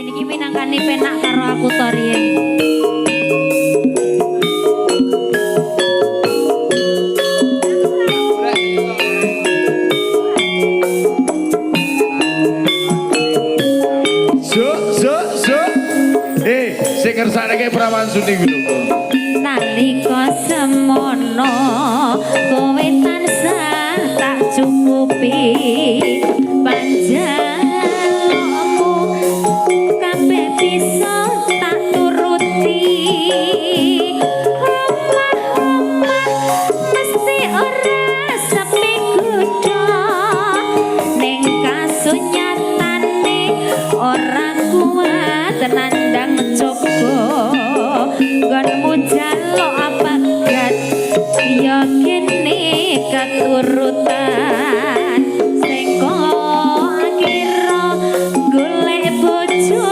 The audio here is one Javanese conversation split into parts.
Niki minangkani penak karo aku to riyen. Sing kersane Prawan Suni kuwi lho. Nalika semono kowe tansah tak cukupi panjalmu kabeh bisa tak turuti omah-omah mesti ora sepi kutho ning kasunyatane ora kuat nandang gonmu jaluk apagat ya kene katurutan sing kira golek bojo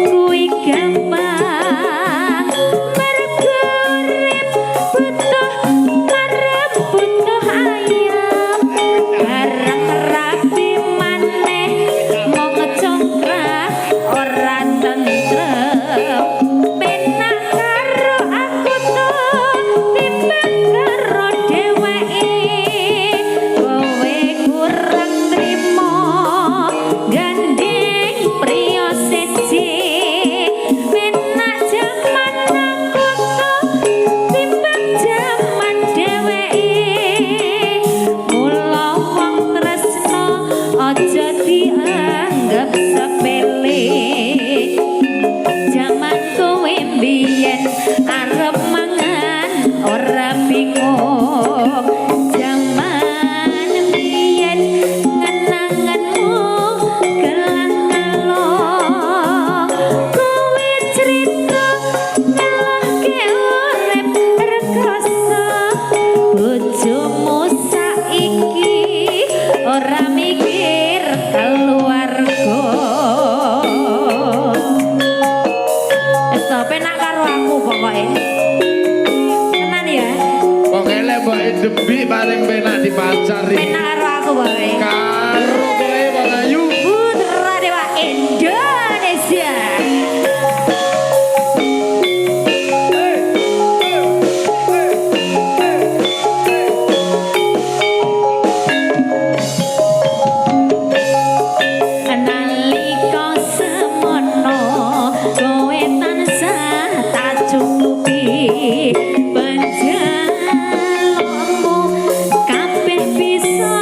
kuwi gampang mergo urip butuh marep butuh ayam bareng rapi maneh mau ngecongkrak ora tentrem Debi paling penak dipacari. Penak karo aku wae. Karo kowe Bang Ayu. Putra Dewa Indonesia. Nalika semono kowe tansah tak cukupi bisa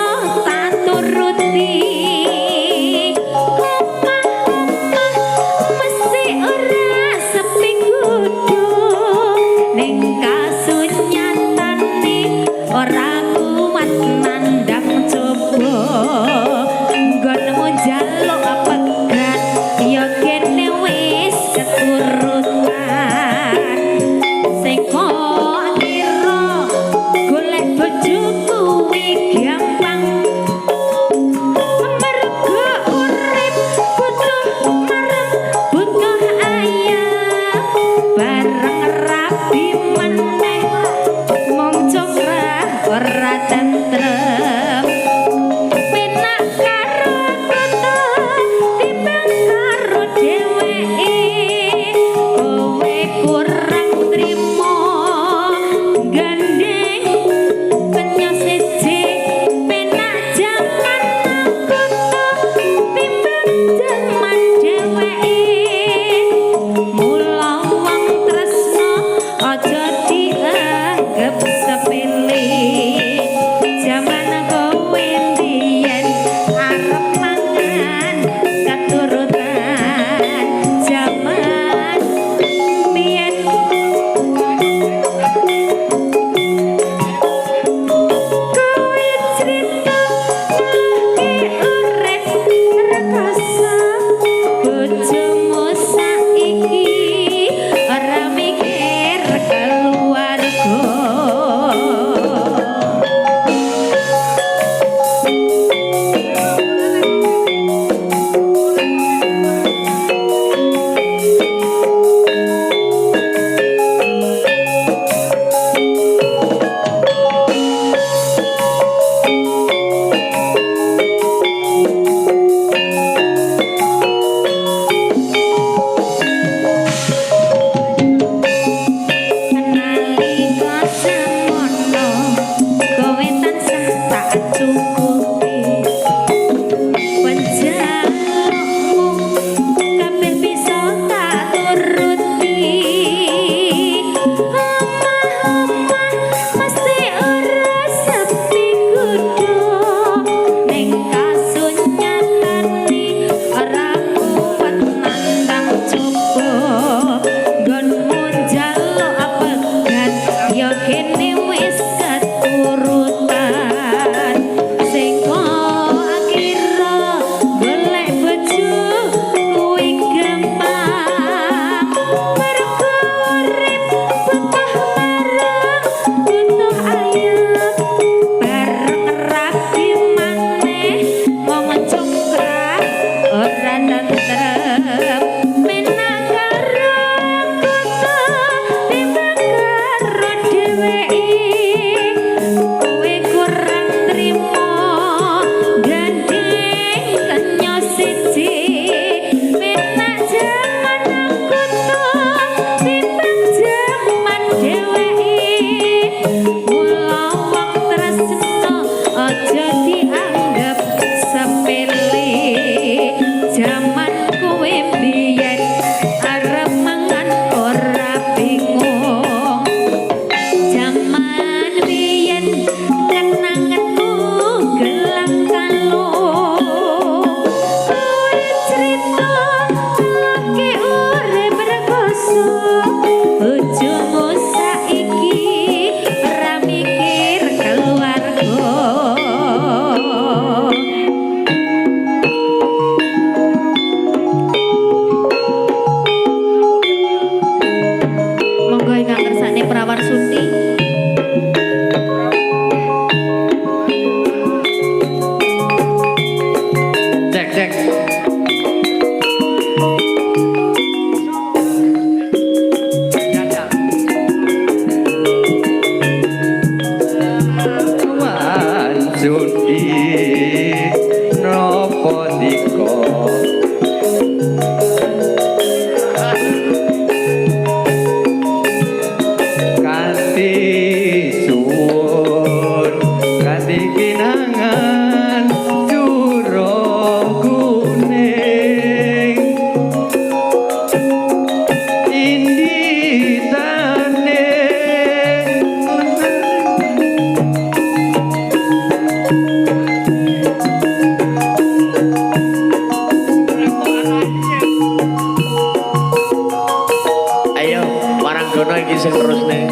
sing terus nih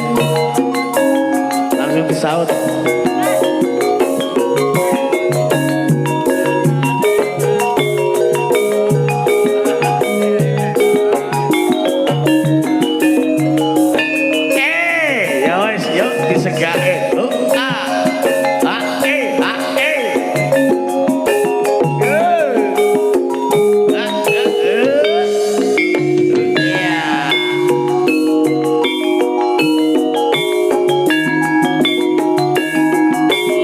langsung disaut. Ya wes, yuk disegake.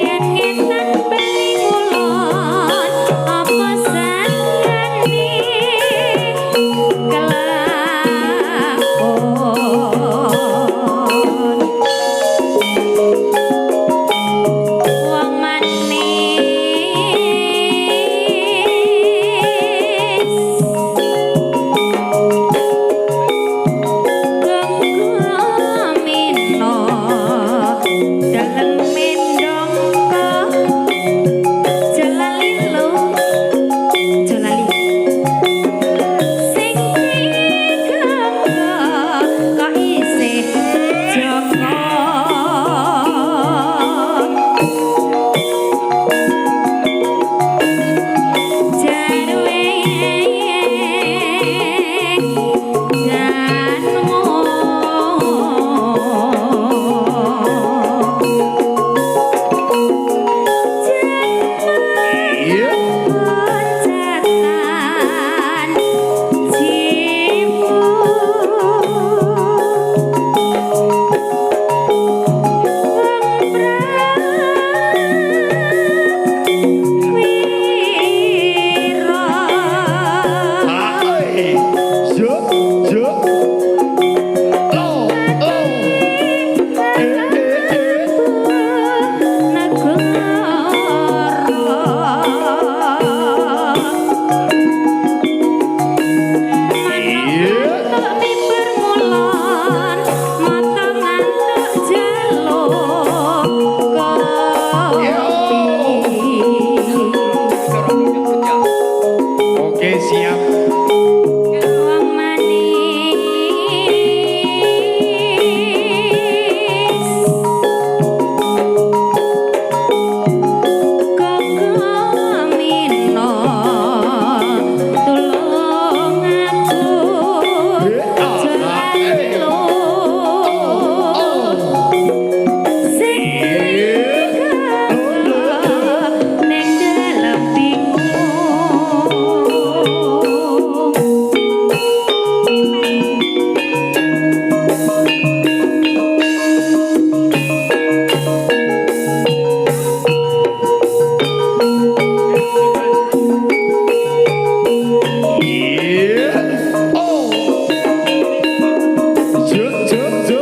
Yen ngetan beling ulon apa sangane kelakon wong manis gemino dalem mendong jalali lo jalali sing diganggu kok isih joko jarwe Iya. Jatan jiwa Hai. Jo, jo. Oh, oh. Iya. Oke, siap. Iya. Oh. Jo, jo, jo.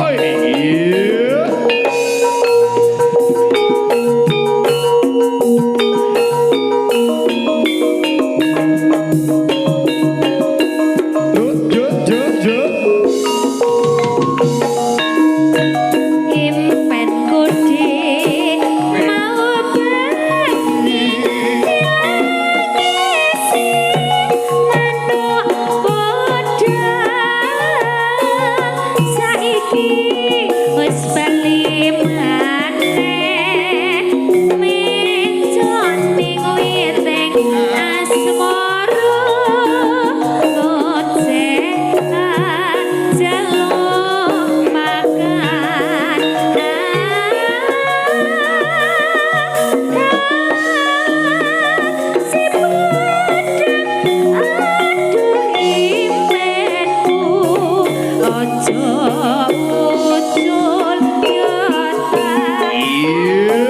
Oh iya. Jo, jo, jo. Impen gede mau bani ngisi manuk bodang saiki wis bali maneh mencon ning witeng asmara gocekan jaluk makan si bodang aduh impenku ojo ucul yotan Iya.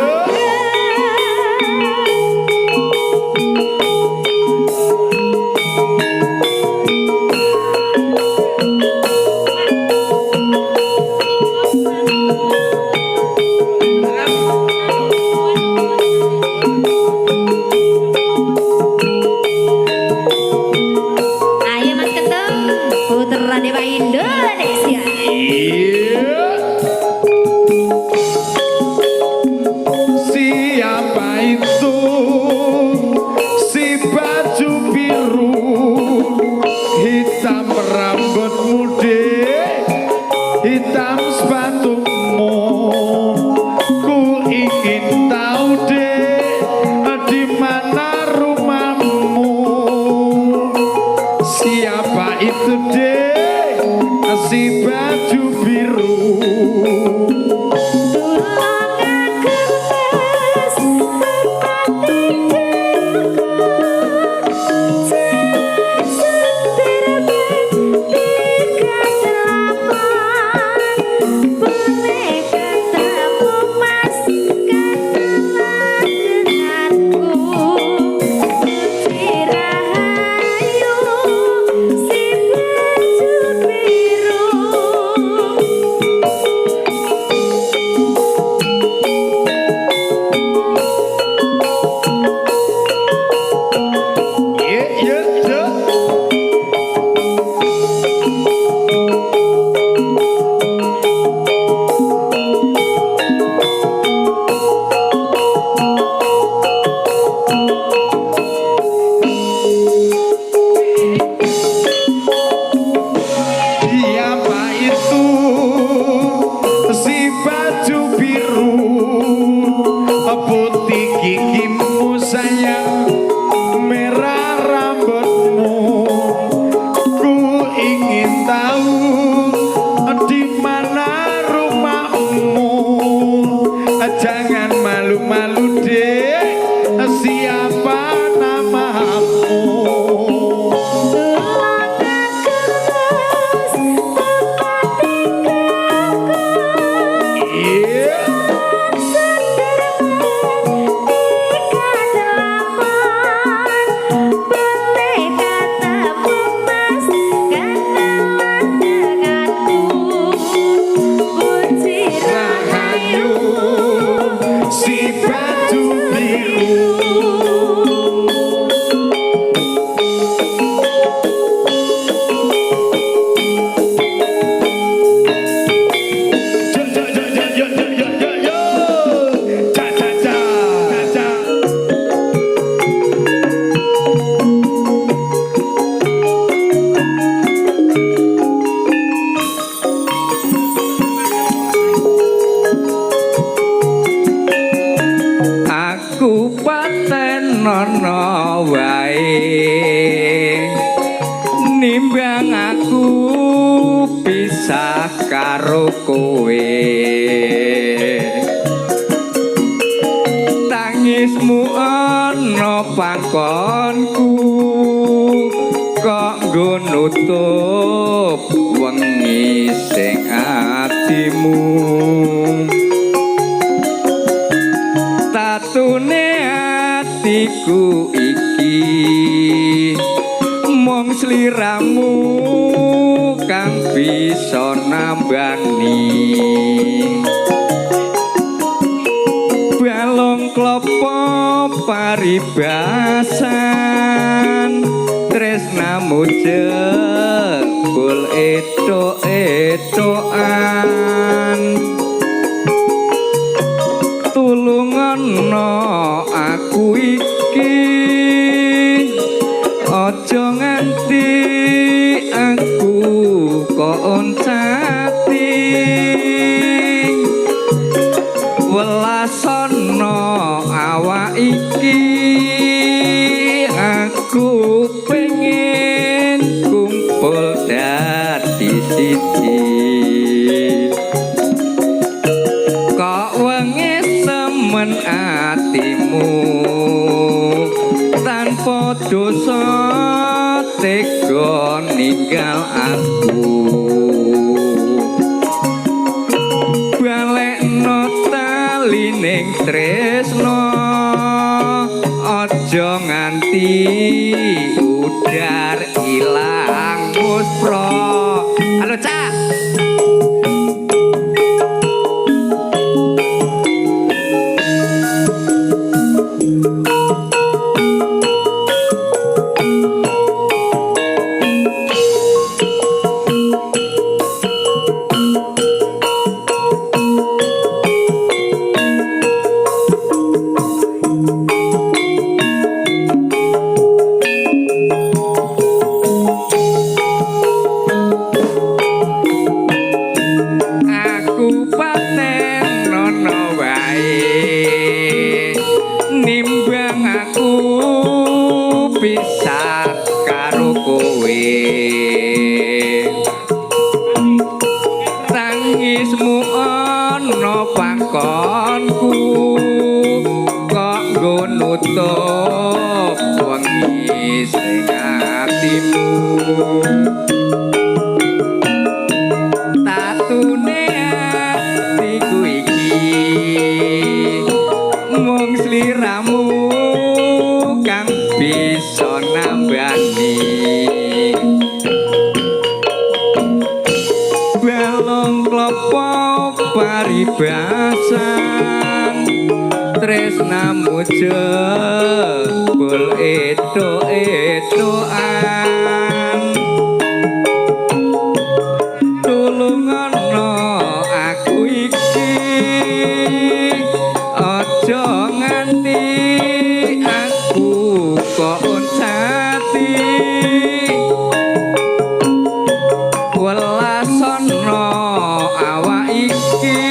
Ayo Mas Ketum, puteran Dewa Indonesia. Iya. hitam sepatumu ku ingin tahu dek di mana rumahmu siapa itu dek si baju biru nimbang aku pisah karo kowe tangismu ana pangkonku kok nggo nutup wengi sing atimu tatune atiku iki mung sliramu kang bisa nambani balong klopo paribasan tresnamu jebul etok-etokan tulungono aku iki aja nganti aku kok oncati welasono awak iki aku pengen kumpul dadi siji kok wengi semen atimu tanpa dosa tega ninggal aku balekno talining tresno aja nganti udar ilang muspra halo cak tangismu ana pangkonku kok nggo nutup wengi sing atimu tatune atiku iki mung sliramu kang bisa nambani balong klopo paribasan tresnamu jebul edo-edoan tulungono aku iki aja nganti aku kok uncati welasono awak iki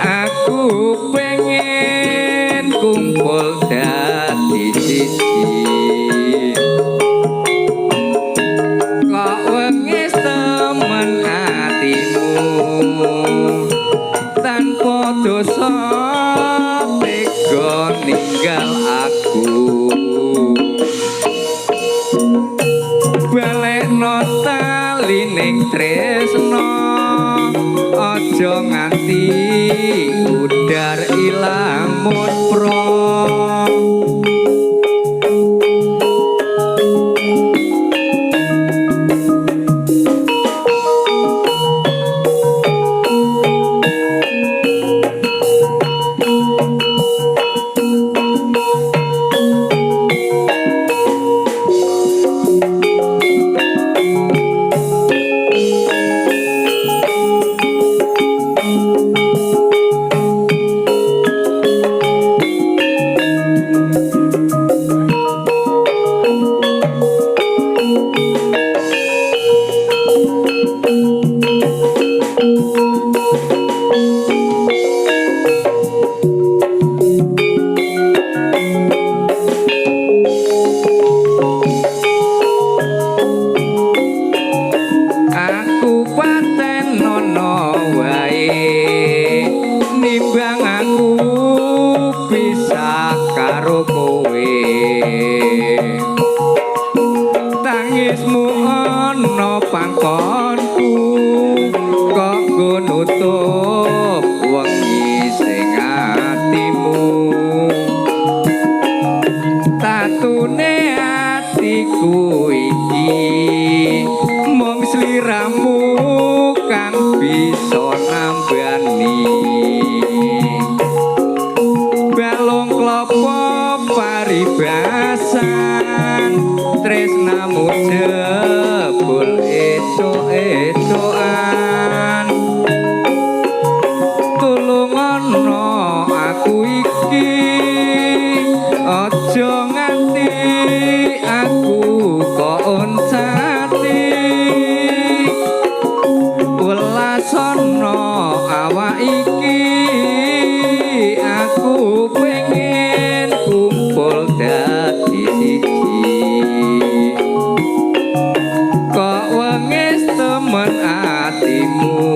aku pengen kumpul dadi siji kok wengis temen atimu tanpa dosa tega ninggal aku balekno talining tresno aja nganti udar ilang muspro aku paten nono wae nimbang aku bisa karo kowe tangismu ana pangkonku kok nggo nutup wengi sing atimu tatune atiku iki mung sliramu kang bisa nambani balung klopo paribasan tresnamu jebul edo-edoan tulungono aku iki aja nganti aku kok uncati welasono awak iki aku pengen kumpul dadi siji kok wengis temen atimu